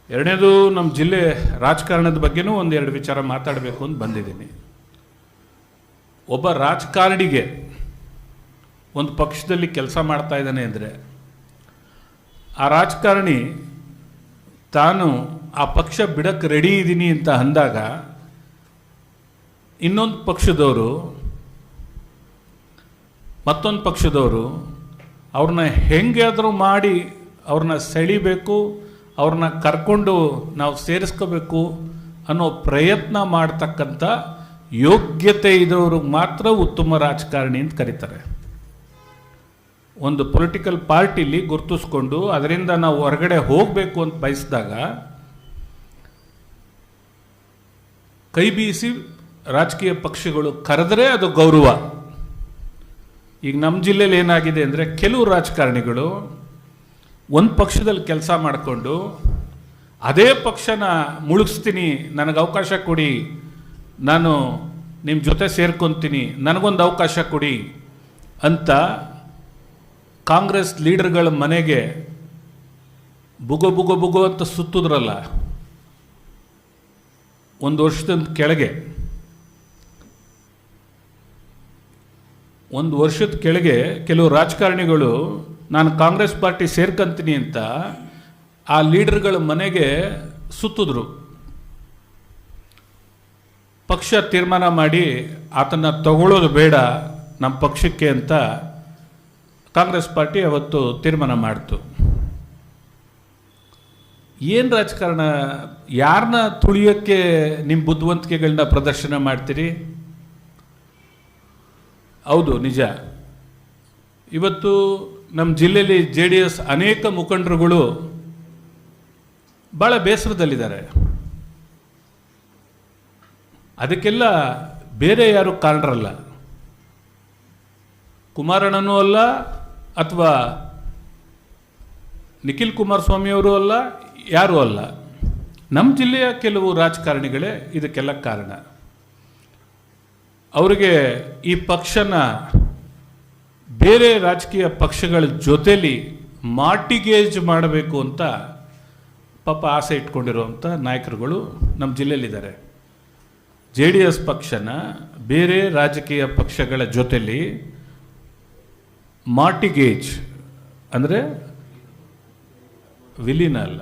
ಎರಡನೇದು, ನಮ್ಮ ಜಿಲ್ಲೆ ರಾಜಕಾರಣದ ಬಗ್ಗೆನೂ ಒಂದೆರಡು ವಿಚಾರ ಮಾತಾಡಬೇಕು ಅಂತ ಬಂದಿದ್ದೀನಿ. ಒಬ್ಬ ರಾಜಕಾರಣಿಗೆ ಒಂದು ಪಕ್ಷದಲ್ಲಿ ಕೆಲಸ ಮಾಡ್ತಾ ಇದ್ದಾನೆ ಅಂದರೆ ಆ ರಾಜಕಾರಣಿ ತಾನು ಆ ಪಕ್ಷ ಬಿಡಕ್ಕೆ ರೆಡಿ ಇದ್ದೀನಿ ಅಂತ ಅಂದಾಗ ಇನ್ನೊಂದು ಪಕ್ಷದವರು ಮತ್ತೊಂದು ಪಕ್ಷದವರು ಅವ್ರನ್ನ ಹೆಂಗಾದರೂ ಮಾಡಿ ಅವ್ರನ್ನ ಸೆಳಿಬೇಕು, ಅವ್ರನ್ನ ಕರ್ಕೊಂಡು ನಾವು ಸೇರಿಸ್ಕೋಬೇಕು ಅನ್ನೋ ಪ್ರಯತ್ನ ಮಾಡ್ತಕ್ಕಂಥ ಯೋಗ್ಯತೆ ಇದ್ದವ್ರಿಗೆ ಮಾತ್ರ ಉತ್ತಮ ರಾಜಕಾರಣಿ ಅಂತ ಕರೀತಾರೆ. ಒಂದು ಪೊಲಿಟಿಕಲ್ ಪಾರ್ಟಿಲಿ ಗುರುತಿಸ್ಕೊಂಡು ಅದರಿಂದ ನಾವು ಹೊರಗಡೆ ಹೋಗಬೇಕು ಅಂತ ಬಯಸಿದಾಗ ಕೈ ಬೀಸಿ ರಾಜಕೀಯ ಪಕ್ಷಗಳು ಕರೆದರೆ ಅದು ಗೌರವ. ಈಗ ನಮ್ಮ ಜಿಲ್ಲೆಯಲ್ಲಿ ಏನಾಗಿದೆ ಅಂದರೆ, ಕೆಲವು ರಾಜಕಾರಣಿಗಳು ಒಂದು ಪಕ್ಷದಲ್ಲಿ ಕೆಲಸ ಮಾಡಿಕೊಂಡು ಅದೇ ಪಕ್ಷನ ಮುಳುಗಿಸ್ತೀನಿ, ನನಗೆ ಅವಕಾಶ ಕೊಡಿ, ನಾನು ನಿಮ್ಮ ಜೊತೆ ಸೇರ್ಕೊತೀನಿ, ನನಗೊಂದು ಅವಕಾಶ ಕೊಡಿ ಅಂತ ಕಾಂಗ್ರೆಸ್ ಲೀಡರ್ಗಳ ಮನೆಗೆ ಬುಗೋ ಅಂತ ಸುತ್ತಿದ್ರಲ್ಲ ಒಂದು ವರ್ಷದ ಕೆಳಗೆ ಕೆಲವು ರಾಜಕಾರಣಿಗಳು ನಾನು ಕಾಂಗ್ರೆಸ್ ಪಾರ್ಟಿ ಸೇರ್ಕೊಂತೀನಿ ಅಂತ ಆ ಲೀಡರ್ಗಳ ಮನೆಗೆ ಸುತ್ತಿದ್ರು. ಪಕ್ಷ ತೀರ್ಮಾನ ಮಾಡಿ ಆತನ ತಗೊಳ್ಳೋದು ಬೇಡ ನಮ್ಮ ಪಕ್ಷಕ್ಕೆ ಅಂತ ಕಾಂಗ್ರೆಸ್ ಪಾರ್ಟಿ ಅವತ್ತು ತೀರ್ಮಾನ ಮಾಡ್ತು. ಏನು ರಾಜಕಾರಣ? ಯಾರನ್ನ ತುಳಿಯೋಕ್ಕೆ ನಿಮ್ಮ ಬುದ್ಧಿವಂತಿಕೆಗಳನ್ನ ಪ್ರದರ್ಶನ ಮಾಡ್ತೀರಿ? ಹೌದು, ನಿಜ. ಇವತ್ತು ನಮ್ಮ ಜಿಲ್ಲೆಯಲ್ಲಿ JDS ಅನೇಕ ಮುಖಂಡರುಗಳು ಭಾಳ ಬೇಸರದಲ್ಲಿದ್ದಾರೆ. ಅದಕ್ಕೆಲ್ಲ ಬೇರೆ ಯಾರು ಕಾರಣರಲ್ಲ, ಕುಮಾರಣ್ಣನೂ ಅಲ್ಲ, ಅಥವಾ ನಿಖಿಲ್ ಕುಮಾರಸ್ವಾಮಿಯವರು ಅಲ್ಲ, ಯಾರೂ ಅಲ್ಲ. ನಮ್ಮ ಜಿಲ್ಲೆಯ ಕೆಲವು ರಾಜಕಾರಣಿಗಳೇ ಇದಕ್ಕೆಲ್ಲ ಕಾರಣ. ಅವರಿಗೆ ಈ ಪಕ್ಷನ ಬೇರೆ ರಾಜಕೀಯ ಪಕ್ಷಗಳ ಜೊತೆಲಿ ಮಾರ್ಟಿಗೇಜ್ ಮಾಡಬೇಕು ಅಂತ ಪಾಪ ಆಸೆ ಇಟ್ಕೊಂಡಿರುವಂಥ ನಾಯಕರುಗಳು ನಮ್ಮ ಜಿಲ್ಲೆಯಲ್ಲಿದ್ದಾರೆ. JDS ಪಕ್ಷನ ಬೇರೆ ರಾಜಕೀಯ ಪಕ್ಷಗಳ ಜೊತೆಲಿ ಮಾರ್ಟಿಗೇಜ್ ಅಂದರೆ ವಿಲೀನ ಅಲ್ಲ,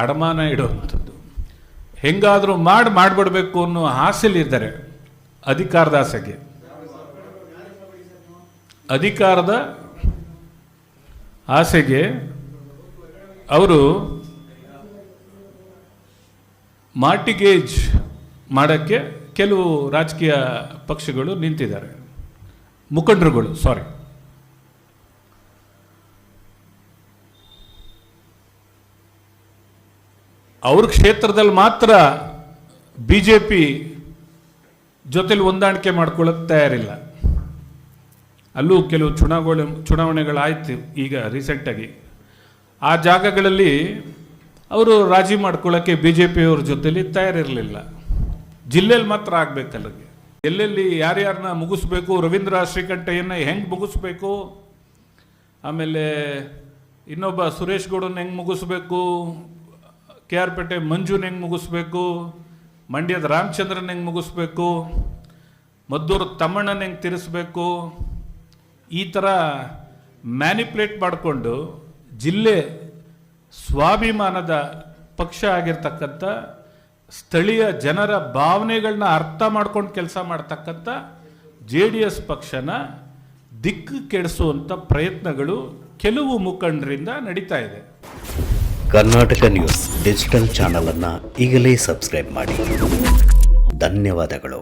ಅಡಮಾನ ಇಡುವಂಥದ್ದು, ಹೆಂಗಾದರೂ ಮಾಡಿಬಿಡಬೇಕು ಅನ್ನೋ ಆಸೆಲಿದ್ದಾರೆ. ಅಧಿಕಾರದ ಆಸೆಗೆ, ಅಧಿಕಾರದ ಆಸೆಗೆ ಅವರು ಮಾರ್ಟಿಗೇಜ್ ಮಾಡೋಕ್ಕೆ ಕೆಲವು ರಾಜಕೀಯ ಪಕ್ಷಗಳು ನಿಂತಿದ್ದಾರೆ, ಮುಖಂಡರುಗಳು. ಅವ್ರ ಕ್ಷೇತ್ರದಲ್ಲಿ ಮಾತ್ರ BJP ಜೊತೆಲಿ ಹೊಂದಾಣಿಕೆ ಮಾಡ್ಕೊಳ್ಳೋಕ್ಕೆ ತಯಾರಿಲ್ಲ. ಅಲ್ಲೂ ಕೆಲವು ಚುನಾವಣೆಗಳಾಯ್ತು ಈಗ ರೀಸೆಂಟಾಗಿ. ಆ ಜಾಗಗಳಲ್ಲಿ ಅವರು ರಾಜಿ ಮಾಡ್ಕೊಳ್ಳೋಕ್ಕೆ BJPಯವ್ರ ಜೊತೆಲಿ ತಯಾರಿರಲಿಲ್ಲ. ಜಿಲ್ಲೆಯಲ್ಲಿ ಮಾತ್ರ ಆಗಬೇಕಲ್ಲಿಗೆ. ಎಲ್ಲೆಲ್ಲಿ ಯಾರ್ಯಾರನ್ನ ಮುಗಿಸ್ಬೇಕು, ರವೀಂದ್ರ ಶ್ರೀಕಂಠಯ್ಯನ ಹೆಂಗೆ ಮುಗಿಸ್ಬೇಕು, ಆಮೇಲೆ ಇನ್ನೊಬ್ಬ ಸುರೇಶ್ ಗೌಡನ ಹೆಂಗೆ ಮುಗಿಸ್ಬೇಕು, KR ಪೇಟೆ ಮಂಜುನ ಹೆಂಗೆ ಮುಗಿಸ್ಬೇಕು, ಮಂಡ್ಯದ ರಾಮಚಂದ್ರನ ಹೆಂಗೆ ಮುಗಿಸ್ಬೇಕು, ಮದ್ದೂರು ತಮ್ಮಣ್ಣನ ಹೆಂಗೆ ತಿರ್ಸ್ಬೇಕು, ಈ ಥರ ಮ್ಯಾನಿಪ್ಯುಲೇಟ್ ಮಾಡಿಕೊಂಡು ಜಿಲ್ಲೆ ಸ್ವಾಭಿಮಾನದ ಪಕ್ಷ ಆಗಿರ್ತಕ್ಕಂಥ ಸ್ಥಳೀಯ ಜನರ ಭಾವನೆಗಳನ್ನ ಅರ್ಥ ಮಾಡ್ಕೊಂಡು ಕೆಲಸ ಮಾಡ್ತಕ್ಕಂಥ JDS ಪಕ್ಷನ ದಿಕ್ಕು ಕೆಡಿಸುವಂಥ ಪ್ರಯತ್ನಗಳು ಕೆಲವು ಮುಖಂಡರಿಂದ ನಡೀತಾ ಇದೆ. ಕರ್ನಾಟಕ ನ್ಯೂಸ್ ಡಿಜಿಟಲ್ ಚಾನಲ್ ಅನ್ನು ಈಗಲೇ ಸಬ್ಸ್ಕ್ರೈಬ್ ಮಾಡಿ. ಧನ್ಯವಾದಗಳು.